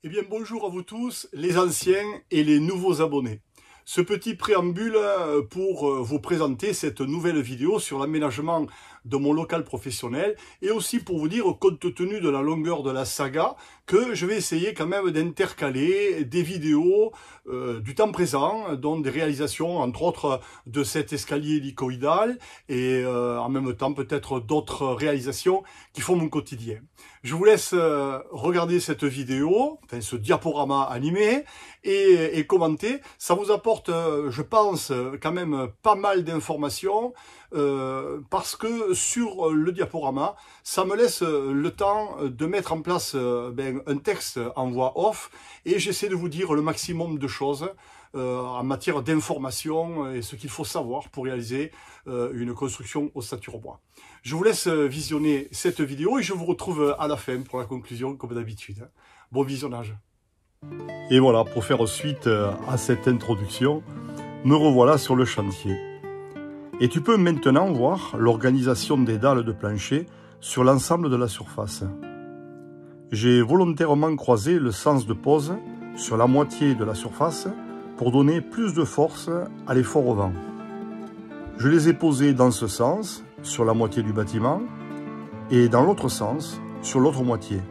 Eh bien bonjour à vous tous, les anciens et les nouveaux abonnés. Ce petit préambule pour vous présenter cette nouvelle vidéo sur l'aménagement de mon local professionnel et aussi pour vous dire, compte tenu de la longueur de la saga, que je vais essayer quand même d'intercaler des vidéos du temps présent, dont des réalisations entre autres de cet escalier hélicoïdal et en même temps peut-être d'autres réalisations qui font mon quotidien. Je vous laisse regarder cette vidéo, enfin ce diaporama animé et commenter. Ça vous apporte, je pense, quand même pas mal d'informations parce que sur le diaporama, ça me laisse le temps de mettre en place un texte en voix off et j'essaie de vous dire le maximum de choses en matière d'information et ce qu'il faut savoir pour réaliser une construction ossature bois. Je vous laisse visionner cette vidéo et je vous retrouve à la fin pour la conclusion comme d'habitude. Bon visionnage. Et voilà, pour faire suite à cette introduction, me revoilà sur le chantier. Et tu peux maintenant voir l'organisation des dalles de plancher sur l'ensemble de la surface. J'ai volontairement croisé le sens de pose sur la moitié de la surface pour donner plus de force à l'effort au vent. Je les ai posés dans ce sens, sur la moitié du bâtiment, et dans l'autre sens, sur l'autre moitié.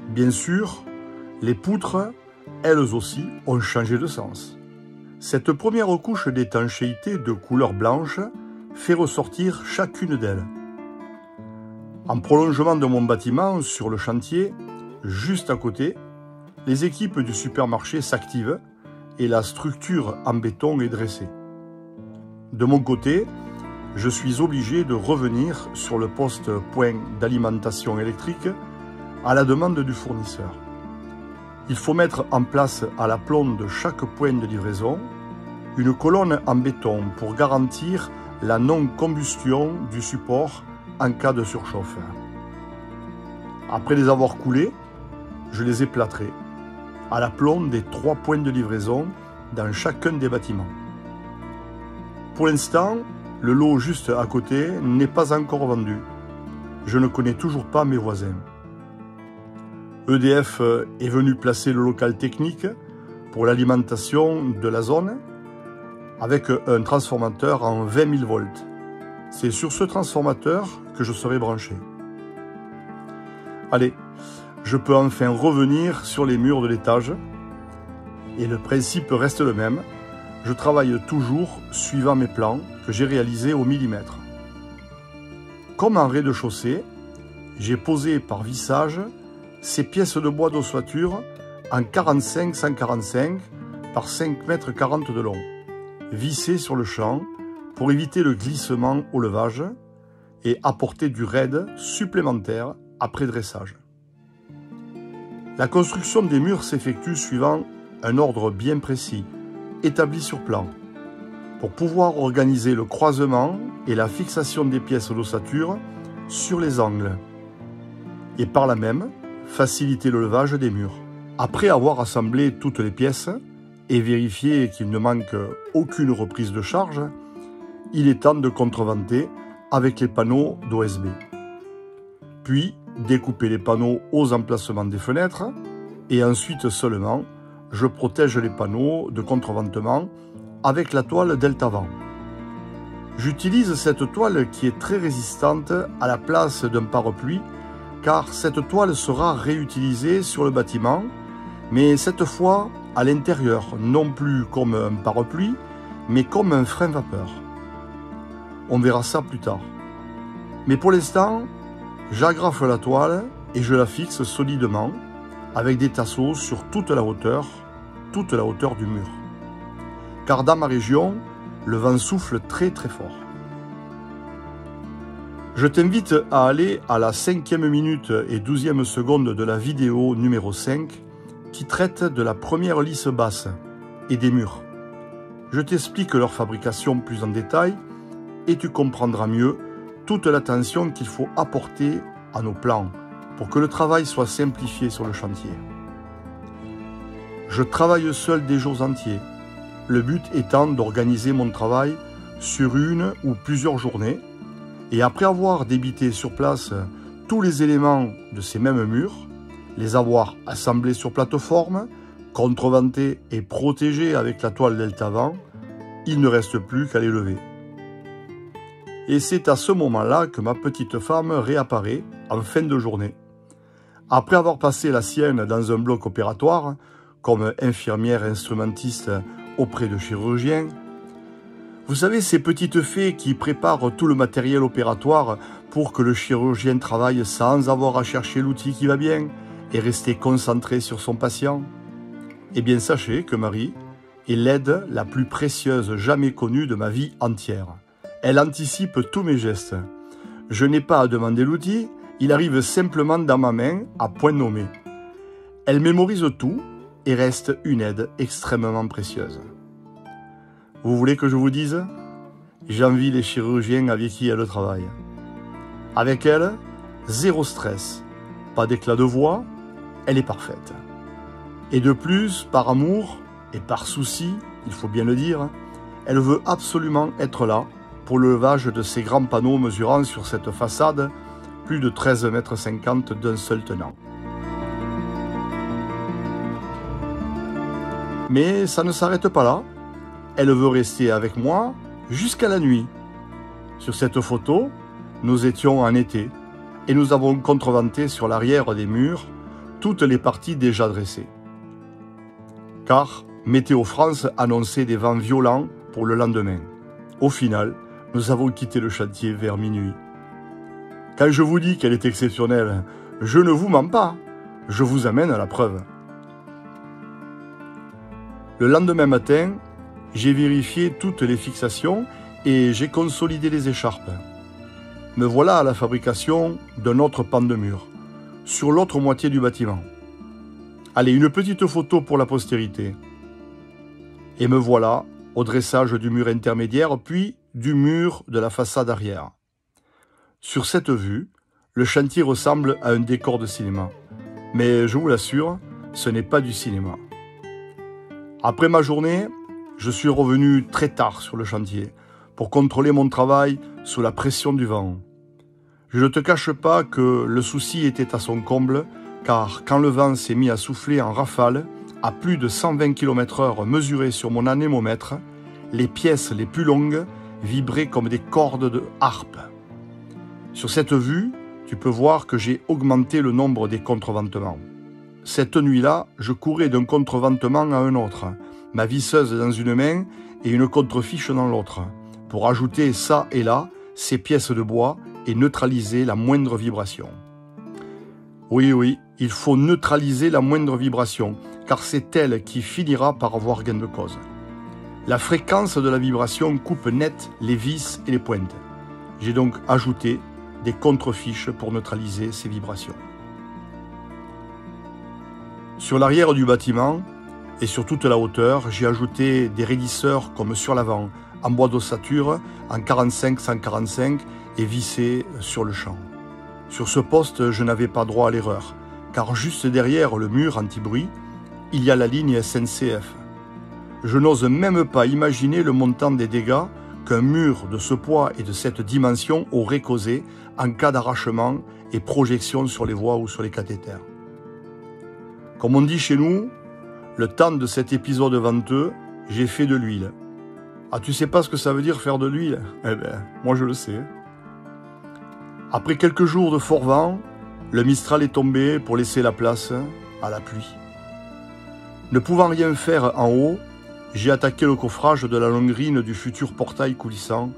Bien sûr, les poutres, elles aussi, ont changé de sens. Cette première couche d'étanchéité de couleur blanche fait ressortir chacune d'elles. En prolongement de mon bâtiment, sur le chantier, juste à côté, les équipes du supermarché s'activent et la structure en béton est dressée. De mon côté, je suis obligé de revenir sur le poste point d'alimentation électrique à la demande du fournisseur. Il faut mettre en place à l'aplomb de chaque point de livraison une colonne en béton pour garantir la non-combustion du support en cas de surchauffe. Après les avoir coulés, je les ai plâtrés à l'aplomb des 3 points de livraison dans chacun des bâtiments. Pour l'instant, le lot juste à côté n'est pas encore vendu. Je ne connais toujours pas mes voisins. EDF est venu placer le local technique pour l'alimentation de la zone avec un transformateur en 20 000 volts. C'est sur ce transformateur que je serai branché. Allez, je peux enfin revenir sur les murs de l'étage et le principe reste le même. Je travaille toujours suivant mes plans que j'ai réalisés au millimètre. Comme en rez-de-chaussée, j'ai posé par vissage ces pièces de bois d'ossature en 45-145 par 5,40 m de long, vissées sur le champ pour éviter le glissement au levage et apporter du raid supplémentaire après dressage. La construction des murs s'effectue suivant un ordre bien précis, établi sur plan, pour pouvoir organiser le croisement et la fixation des pièces d'ossature sur les angles, et par là même, faciliter le levage des murs. Après avoir assemblé toutes les pièces et vérifié qu'il ne manque aucune reprise de charge, il est temps de contreventer avec les panneaux d'OSB. Puis, découper les panneaux aux emplacements des fenêtres et ensuite seulement, je protège les panneaux de contreventement avec la toile Delta Vent. J'utilise cette toile qui est très résistante à la place d'un pare-pluie car cette toile sera réutilisée sur le bâtiment, mais cette fois à l'intérieur, non plus comme un pare-pluie, mais comme un frein vapeur. On verra ça plus tard. Mais pour l'instant, j'agrafe la toile et je la fixe solidement avec des tasseaux sur toute la hauteur du mur. Car dans ma région, le vent souffle très très fort. Je t'invite à aller à la 5e minute et 12e seconde de la vidéo numéro 5 qui traite de la première lisse basse et des murs. Je t'explique leur fabrication plus en détail et tu comprendras mieux toute l'attention qu'il faut apporter à nos plans pour que le travail soit simplifié sur le chantier. Je travaille seul des jours entiers, le but étant d'organiser mon travail sur une ou plusieurs journées et après avoir débité sur place tous les éléments de ces mêmes murs, les avoir assemblés sur plateforme, contreventés et protégés avec la toile Delta-Vent, il ne reste plus qu'à les lever. Et c'est à ce moment-là que ma petite femme réapparaît en fin de journée. Après avoir passé la sienne dans un bloc opératoire, comme infirmière instrumentiste auprès de chirurgiens, vous savez, ces petites fées qui préparent tout le matériel opératoire pour que le chirurgien travaille sans avoir à chercher l'outil qui va bien et rester concentré sur son patient? Eh bien, sachez que Marie est l'aide la plus précieuse jamais connue de ma vie entière. Elle anticipe tous mes gestes. Je n'ai pas à demander l'outil, il arrive simplement dans ma main à point nommé. Elle mémorise tout et reste une aide extrêmement précieuse. Vous voulez que je vous dise? J'envie les chirurgiens avec qui elle travaille. Avec elle, zéro stress, pas d'éclat de voix, elle est parfaite. Et de plus, par amour et par souci, il faut bien le dire, elle veut absolument être là pour le levage de ces grands panneaux mesurant sur cette façade plus de 13,50 m d'un seul tenant. Mais ça ne s'arrête pas là. Elle veut rester avec moi jusqu'à la nuit. Sur cette photo, nous étions en été et nous avons contreventé sur l'arrière des murs toutes les parties déjà dressées. Car Météo France annonçait des vents violents pour le lendemain. Au final, nous avons quitté le chantier vers minuit. Quand je vous dis qu'elle est exceptionnelle, je ne vous mens pas, je vous amène à la preuve. Le lendemain matin, j'ai vérifié toutes les fixations et j'ai consolidé les écharpes. Me voilà à la fabrication d'un autre pan de mur, sur l'autre moitié du bâtiment. Allez, une petite photo pour la postérité. Et me voilà au dressage du mur intermédiaire, puis du mur de la façade arrière. Sur cette vue, le chantier ressemble à un décor de cinéma. Mais je vous l'assure, ce n'est pas du cinéma. Après ma journée, je suis revenu très tard sur le chantier pour contrôler mon travail sous la pression du vent. Je ne te cache pas que le souci était à son comble, car quand le vent s'est mis à souffler en rafale, à plus de 120 km/h mesurés sur mon anémomètre, les pièces les plus longues vibraient comme des cordes de harpe. Sur cette vue, tu peux voir que j'ai augmenté le nombre des contreventements. Cette nuit-là, je courais d'un contreventement à un autre, ma visseuse dans une main et une contrefiche dans l'autre, pour ajouter ça et là ces pièces de bois et neutraliser la moindre vibration. Oui, il faut neutraliser la moindre vibration, car c'est elle qui finira par avoir gain de cause. La fréquence de la vibration coupe net les vis et les pointes. J'ai donc ajouté des contrefiches pour neutraliser ces vibrations. Sur l'arrière du bâtiment et sur toute la hauteur, j'ai ajouté des raidisseurs comme sur l'avant, en bois d'ossature, en 45-145 et vissés sur le champ. Sur ce poste, je n'avais pas droit à l'erreur, car juste derrière le mur anti-bruit, il y a la ligne SNCF. Je n'ose même pas imaginer le montant des dégâts qu'un mur de ce poids et de cette dimension aurait causé en cas d'arrachement et projection sur les voies ou sur les cathéters. Comme on dit chez nous, le temps de cet épisode venteux, j'ai fait de l'huile. Ah, tu sais pas ce que ça veut dire faire de l'huile? Eh ben, moi je le sais. Après quelques jours de fort vent, le Mistral est tombé pour laisser la place à la pluie. Ne pouvant rien faire en haut, j'ai attaqué le coffrage de la longrine du futur portail coulissant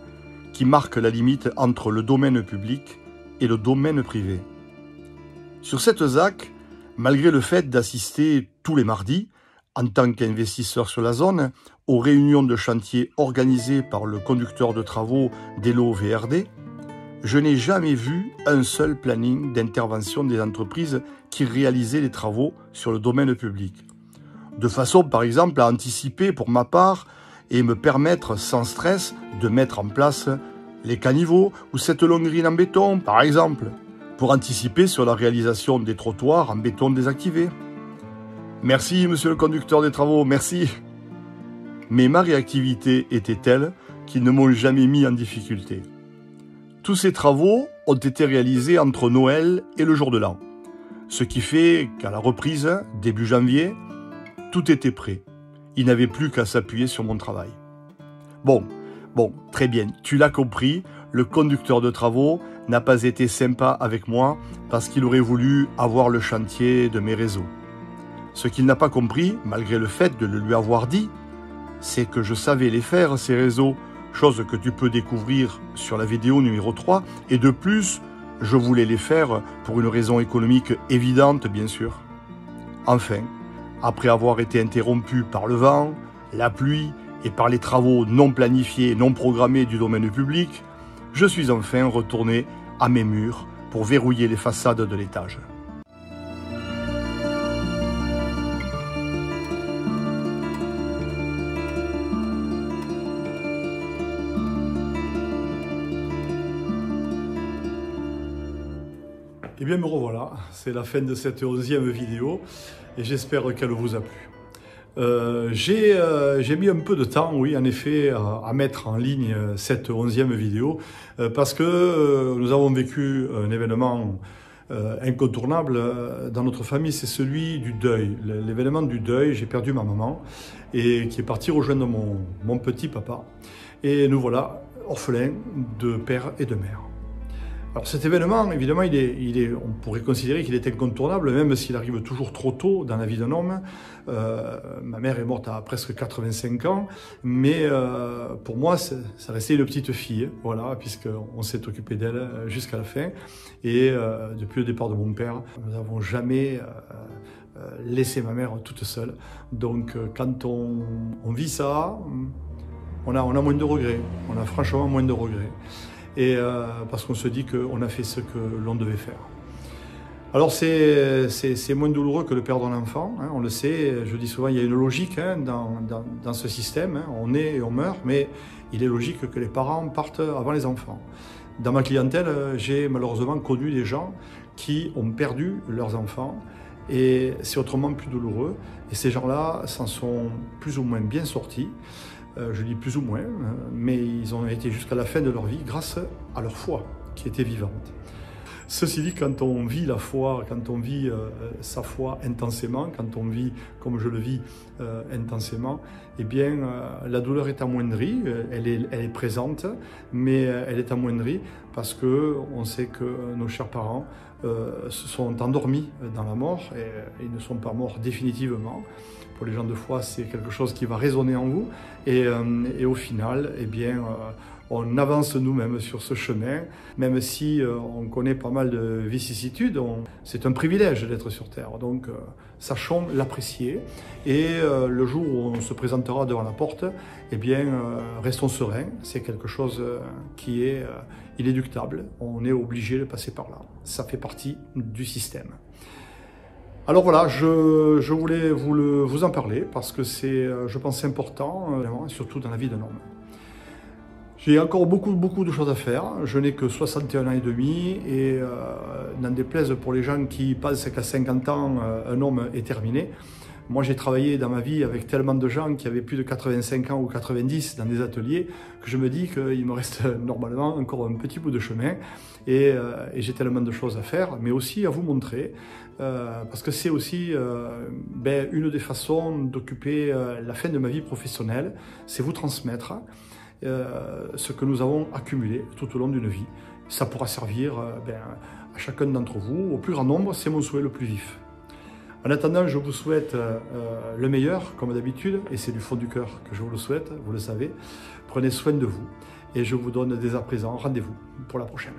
qui marque la limite entre le domaine public et le domaine privé. Sur cette ZAC, malgré le fait d'assister tous les mardis, en tant qu'investisseur sur la zone, aux réunions de chantier organisées par le conducteur de travaux d'Elo VRD, je n'ai jamais vu un seul planning d'intervention des entreprises qui réalisaient les travaux sur le domaine public. De façon, par exemple, à anticiper pour ma part et me permettre sans stress de mettre en place les caniveaux ou cette longrine en béton, par exemple, pour anticiper sur la réalisation des trottoirs en béton désactivé. Merci, monsieur le conducteur des travaux, merci. Mais ma réactivité était telle qu'ils ne m'ont jamais mis en difficulté. Tous ces travaux ont été réalisés entre Noël et le jour de l'an. Ce qui fait qu'à la reprise, début janvier, tout était prêt. Il n'avait plus qu'à s'appuyer sur mon travail. Bon, très bien, tu l'as compris, le conducteur de travaux n'a pas été sympa avec moi parce qu'il aurait voulu avoir le chantier de mes réseaux. Ce qu'il n'a pas compris, malgré le fait de le lui avoir dit, c'est que je savais les faire, ces réseaux, chose que tu peux découvrir sur la vidéo numéro 3, et de plus, je voulais les faire pour une raison économique évidente, bien sûr. Enfin, après avoir été interrompu par le vent, la pluie et par les travaux non planifiés, non programmés du domaine public, je suis enfin retourné à mes murs pour verrouiller les façades de l'étage. Et bien me revoilà, c'est la fin de cette 11e vidéo et j'espère qu'elle vous a plu. J'ai mis un peu de temps, oui, en effet, à mettre en ligne cette 11e vidéo parce que nous avons vécu un événement incontournable dans notre famille, c'est celui du deuil. L'événement du deuil, j'ai perdu ma maman et qui est partie rejoindre mon petit papa. Et nous voilà orphelins de père et de mère. Alors cet événement, évidemment, on pourrait considérer qu'il est incontournable, même s'il arrive toujours trop tôt dans la vie d'un homme. Ma mère est morte à presque 85 ans, mais pour moi, ça restait une petite fille, voilà, puisqu'on s'est occupé d'elle jusqu'à la fin. Et depuis le départ de mon père, nous n'avons jamais laissé ma mère toute seule. Donc quand on vit ça, on a moins de regrets, on a franchement moins de regrets. Et parce qu'on se dit qu'on a fait ce que l'on devait faire. Alors c'est moins douloureux que de perdre un enfant, hein, on le sait, je dis souvent il y a une logique hein, dans ce système, hein, on naît et on meurt, mais il est logique que les parents partent avant les enfants. Dans ma clientèle, j'ai malheureusement connu des gens qui ont perdu leurs enfants et c'est autrement plus douloureux et ces gens-là s'en sont plus ou moins bien sortis. Je dis plus ou moins, mais ils ont été jusqu'à la fin de leur vie grâce à leur foi qui était vivante. Ceci dit, quand on vit la foi, quand on vit sa foi intensément, quand on vit comme je le vis intensément, eh bien la douleur est amoindrie, elle est présente, mais elle est amoindrie parce qu'on sait que nos chers parents se sont endormis dans la mort et ils ne sont pas morts définitivement. Pour les gens de foi, c'est quelque chose qui va résonner en vous et au final, eh bien, on avance nous-mêmes sur ce chemin, même si on connaît pas mal de vicissitudes, c'est un privilège d'être sur Terre, donc sachons l'apprécier et le jour où on se présentera devant la porte, eh bien, restons sereins, c'est quelque chose qui est inéluctable, on est obligé de passer par là, ça fait partie du système. Alors voilà, je voulais vous en parler parce que c'est, je pense, important, surtout dans la vie d'un homme. J'ai encore beaucoup de choses à faire, je n'ai que 61 ans et demi et n'en déplaise pour les gens qui pensent qu'à 50 ans, un homme est terminé. Moi, j'ai travaillé dans ma vie avec tellement de gens qui avaient plus de 85 ans ou 90 dans des ateliers que je me dis qu'il me reste normalement encore un petit bout de chemin et j'ai tellement de choses à faire, mais aussi à vous montrer parce que c'est aussi une des façons d'occuper la fin de ma vie professionnelle, c'est vous transmettre ce que nous avons accumulé tout au long d'une vie. Ça pourra servir à chacun d'entre vous, au plus grand nombre, c'est mon souhait le plus vif. En attendant, je vous souhaite le meilleur, comme d'habitude, et c'est du fond du cœur que je vous le souhaite, vous le savez. Prenez soin de vous, et je vous donne dès à présent rendez-vous pour la prochaine.